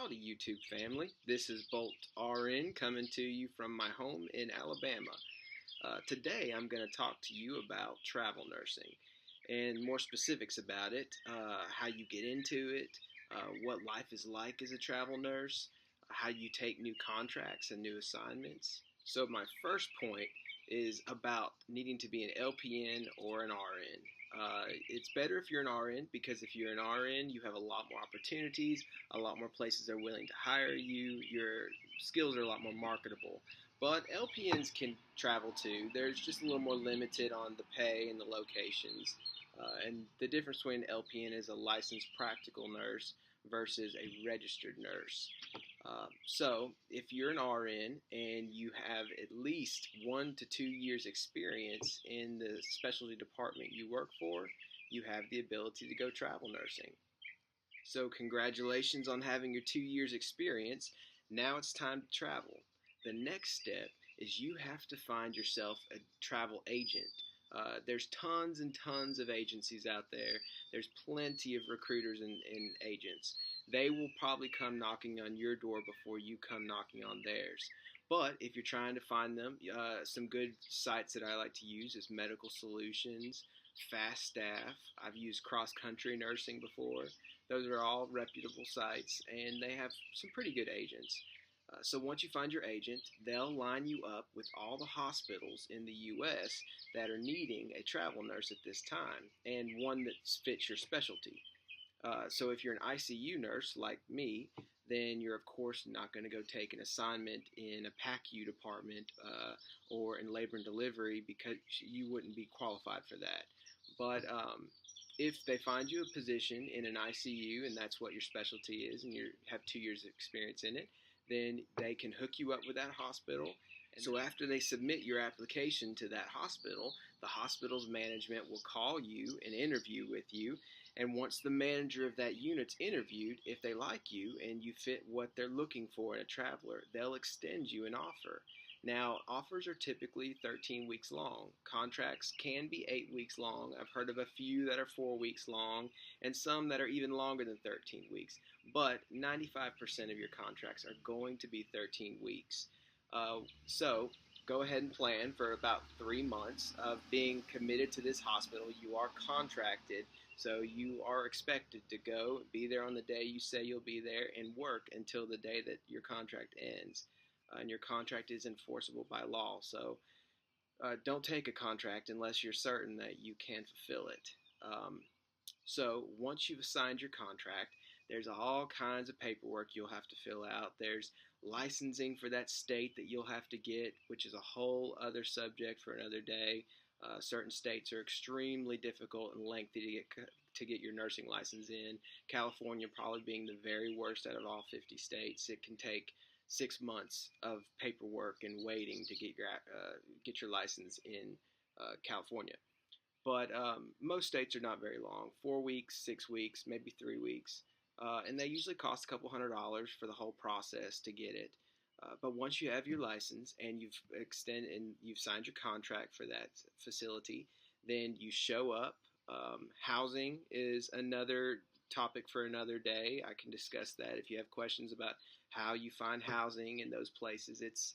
Howdy, YouTube family. This is Bolt RN coming to you from my home in Alabama. Today I'm going to talk to you about travel nursing and more specifics about it, how you get into it, what life is like as a travel nurse, how you take new contracts and new assignments. So my first point is about needing to be an LPN or an RN. It's better if you're an RN because if you're an RN, you have a lot more opportunities, a lot more places are willing to hire you, your skills are a lot more marketable. But LPNs can travel too. There's just a little more limited on the pay and the locations. And the difference between LPN is a licensed practical nurse versus a registered nurse. So if you're an RN and you have at least 1 to 2 years experience in the specialty department you work for, you have the ability to go travel nursing. So congratulations on having your 2 years experience. Now it's time to travel. The next step is you have to find yourself a travel agent. There's tons and tons of agencies out there. There's plenty of recruiters and agents. They will probably come knocking on your door before you come knocking on theirs. But if you're trying to find them, some good sites that I like to use is Medical Solutions, Fast Staff. I've used Cross Country Nursing before. Those are all reputable sites, and they have some pretty good agents. So once you find your agent, they'll line you up with all the hospitals in the U.S. that are needing a travel nurse at this time, and one that fits your specialty. So if you're an ICU nurse like me, then you're of course not going to go take an assignment in a PACU department or in labor and delivery because you wouldn't be qualified for that. But if they find you a position in an ICU and that's what your specialty is and you have 2 years of experience in it, then they can hook you up with that hospital. And so after they submit your application to that hospital, the hospital's management will call you and interview with you. And once the manager of that unit's interviewed, if they like you and you fit what they're looking for in a traveler, they'll extend you an offer. Now, offers are typically 13 weeks long. Contracts can be 8 weeks long. I've heard of a few that are 4 weeks long and some that are even longer than 13 weeks. But 95% of your contracts are going to be 13 weeks. So go ahead and plan for about 3 months of being committed to this hospital. You are contracted, so you are expected to go, be there on the day you say you'll be there, and work until the day that your contract ends. And your contract is enforceable by law. So don't take a contract unless you're certain that you can fulfill it. So once you've signed your contract, there's all kinds of paperwork you'll have to fill out. There's licensing for that state that you'll have to get, which is a whole other subject for another day. Certain states are extremely difficult and lengthy to get your nursing license in. California probably being the very worst out of all 50 states. It can take 6 months of paperwork and waiting to get your license in California. But most states are not very long, 4 weeks, 6 weeks, maybe 3 weeks. And they usually cost a couple $100 for the whole process to get it. But once you have your license and you've signed your contract for that facility, then you show up. Housing is another topic for another day. I can discuss that if you have questions about how you find housing in those places. It's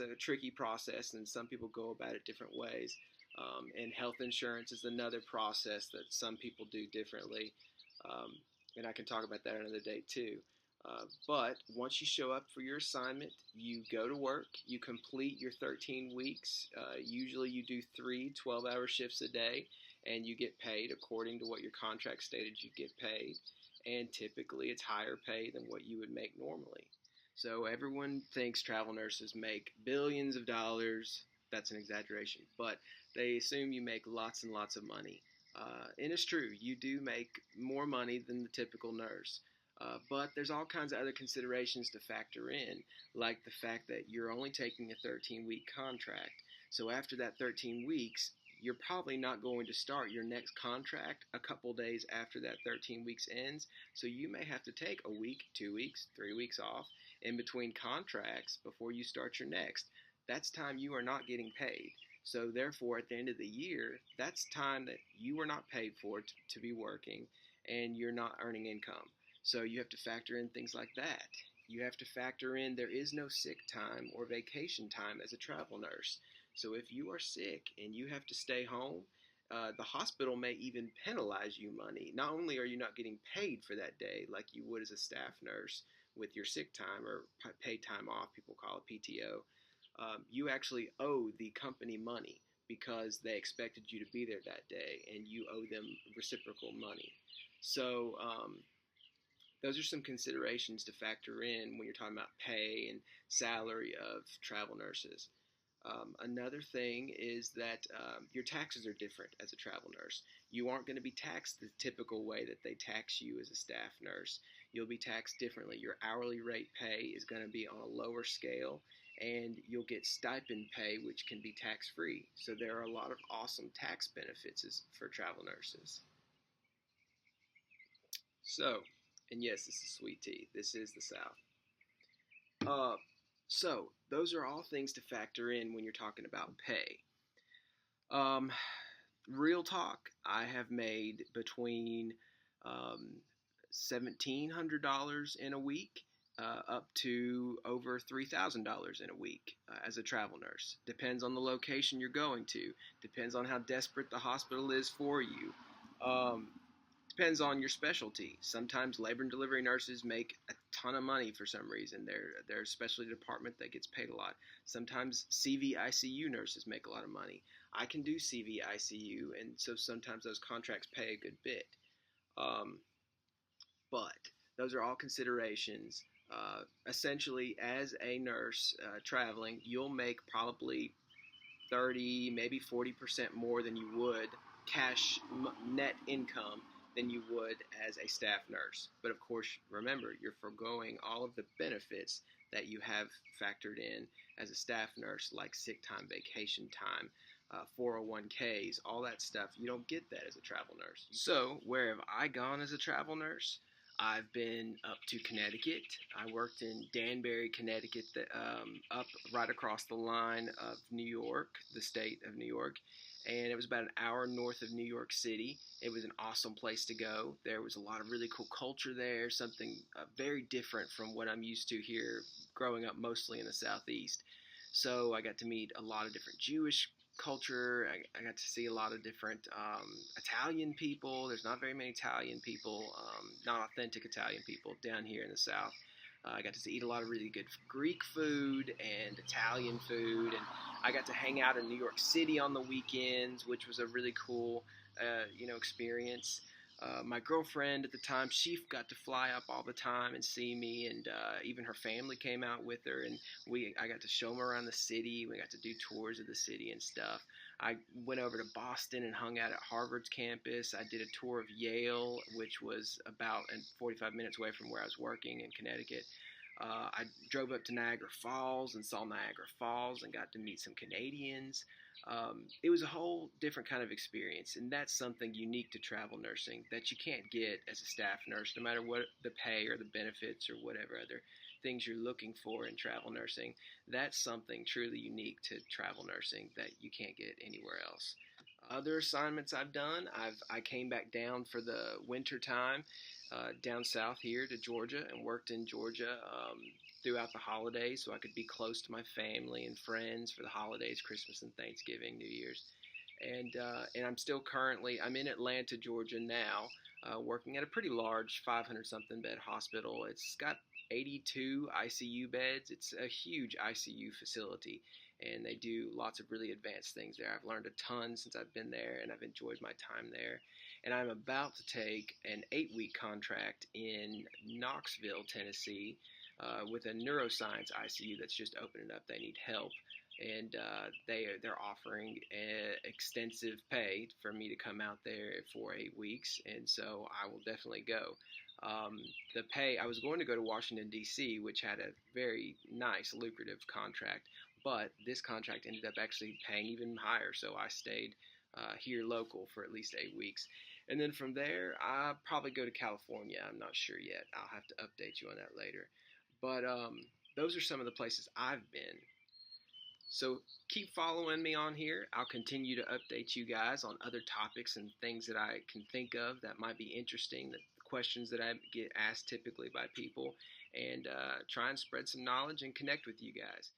a tricky process, and some people go about it different ways. And health insurance is another process that some people do differently. And I can talk about that another day too. But once you show up for your assignment, you go to work, you complete your 13 weeks. Usually you do 3 12-hour shifts a day, and you get paid according to what your contract stated you get paid. And typically it's higher pay than what you would make normally. So everyone thinks travel nurses make billions of dollars. That's an exaggeration, but they assume you make lots and lots of money. And it's true, you do make more money than the typical nurse. But there's all kinds of other considerations to factor in, like the fact that you're only taking a 13-week contract. So after that 13 weeks, you're probably not going to start your next contract a couple days after that 13 weeks ends. So you may have to take a week, 2 weeks, 3 weeks off in between contracts before you start your next. That's time you are not getting paid. So therefore, at the end of the year, that's time that you were not paid for to be working, and you're not earning income. So you have to factor in things like that. You have to factor in there is no sick time or vacation time as a travel nurse. So if you are sick and you have to stay home, the hospital may even penalize you money. Not only are you not getting paid for that day like you would as a staff nurse with your sick time or paid time off, people call it PTO, you actually owe the company money because they expected you to be there that day and you owe them reciprocal money. So those are some considerations to factor in when you're talking about pay and salary of travel nurses. Another thing is that your taxes are different as a travel nurse. You aren't going to be taxed the typical way that they tax you as a staff nurse. You'll be taxed differently. Your hourly rate pay is going to be on a lower scale, and you'll get stipend pay, which can be tax-free. So there are a lot of awesome tax benefits for travel nurses. So, and yes, this is sweet tea. This is the South. So those are all things to factor in when you're talking about pay. Um, Real talk, I have made between $1,700 in a week up to over $3,000 in a week as a travel nurse. Depends on the location you're going to. Depends on how desperate the hospital is for you. Depends on your specialty. Sometimes labor and delivery nurses make a ton of money for some reason. They're a specialty department that gets paid a lot. Sometimes CV ICU nurses make a lot of money. I can do CV ICU, and so sometimes those contracts pay a good bit. But those are all considerations. Essentially, as a nurse traveling, you'll make probably 30, maybe 40% more than you would cash net income than you would as a staff nurse. But of course, remember, you're foregoing all of the benefits that you have factored in as a staff nurse, like sick time, vacation time, 401ks, all that stuff. You don't get that as a travel nurse. So where have I gone as a travel nurse? I've been up to Connecticut. I worked in Danbury, Connecticut, up right across the line of New York, the state of New York. And it was about an hour north of New York City. It was an awesome place to go. There was a lot of really cool culture there, something very different from what I'm used to here, growing up mostly in the Southeast. So I got to meet a lot of different Jewish culture. I got to see a lot of different Italian people. There's not very many Italian people, not authentic Italian people down here in the South. I got to eat a lot of really good Greek food and Italian food, and I got to hang out in New York City on the weekends, which was a really cool, experience. My girlfriend at the time, she got to fly up all the time and see me, and even her family came out with her, and I got to show them around the city. We got to do tours of the city and stuff. I went over to Boston and hung out at Harvard's campus. I did a tour of Yale, which was about 45 minutes away from where I was working in Connecticut. I drove up to Niagara Falls and saw Niagara Falls and got to meet some Canadians. It was a whole different kind of experience, and that's something unique to travel nursing that you can't get as a staff nurse, no matter what the pay or the benefits or whatever other things you're looking for in travel nursing. That's something truly unique to travel nursing that you can't get anywhere else. Other assignments I've done, I came back down for the winter time down south here to Georgia and worked in Georgia throughout the holidays so I could be close to my family and friends for the holidays, Christmas and Thanksgiving, New Year's. And I'm still I'm in Atlanta, Georgia now, working at a pretty large 500-something bed hospital. It's got 82 ICU beds. It's a huge ICU facility, and they do lots of really advanced things there. I've learned a ton since I've been there, and I've enjoyed my time there. And I'm about to take an 8-week contract in Knoxville, Tennessee, with a neuroscience ICU that's just opening up. They need help, and they're offering extensive pay for me to come out there for 8 weeks, and so I will definitely go. The pay, I was going to go to Washington, D.C., which had a very nice, lucrative contract, but this contract ended up actually paying even higher, so I stayed here local for at least 8 weeks. And then from there, I'll probably go to California. I'm not sure yet. I'll have to update you on that later. But those are some of the places I've been. So keep following me on here. I'll continue to update you guys on other topics and things that I can think of that might be interesting, that questions that I get asked typically by people, and try and spread some knowledge and connect with you guys.